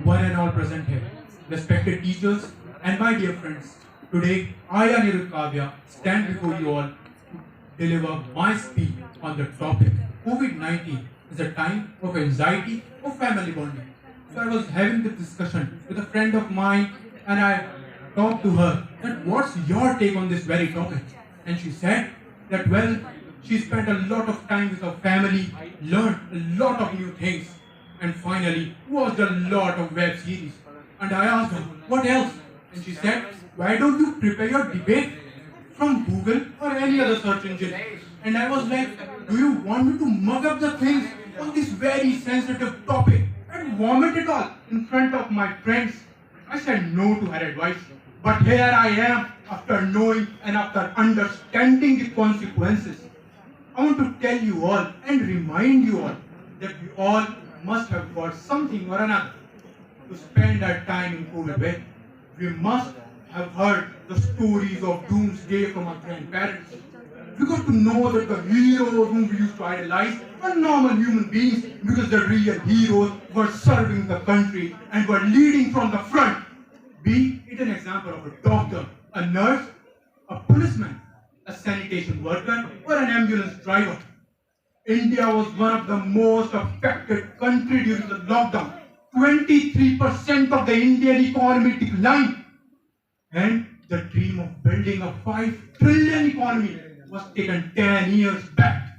one and all present here, respected teachers, and my dear friends. Today, I, Anirudh Kavya, stand before you all to deliver my speech on the topic COVID-19 is a time of anxiety or family bonding. So I was having this discussion with a friend of mine and I talked to her that what's your take on this very topic? And she said that well, she spent a lot of time with her family, learned a lot of new things, and finally watched a lot of web series. And I asked her, what else? And she said, why don't you prepare your debate from Google or any other search engine? And I was like, do you want me to mug up the things on this very sensitive topic and vomit it all in front of my friends? I said no to her advice. But here I am after knowing and after understanding the consequences. I want to tell you all and remind you all that we all must have got something or another to spend our time in COVID with. We must have heard the stories of doomsday from our grandparents. We got to know that the heroes whom we used to idolize were normal human beings because the real heroes were serving the country and were leading from the front. Be it an example of a doctor, a nurse, a policeman, a sanitation worker, or an ambulance driver. India was one of the most affected countries during the lockdown. 23% of the Indian economy declined. And the dream of building a 5 trillion economy was taken 10 years back.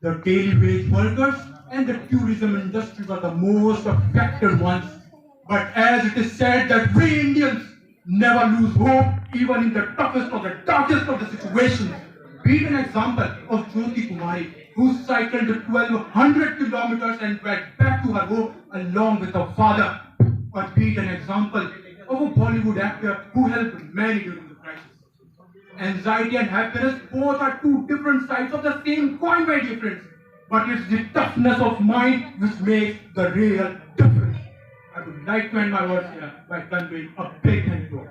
The daily wage workers and the tourism industry were the most affected ones. But as it is said that we Indians never lose hope even in the toughest or the darkest of the situations. Be it an example of Jyoti Kumari, who cycled 1200 kilometers and went back to her home along with her father. Or be it an example of a Bollywood actor who helped many during the crisis. Anxiety and happiness both are two different sides of the same coin, my dear friends. But it's the toughness of mind which makes the real difference. I would like to end my words here by conveying a big thank you.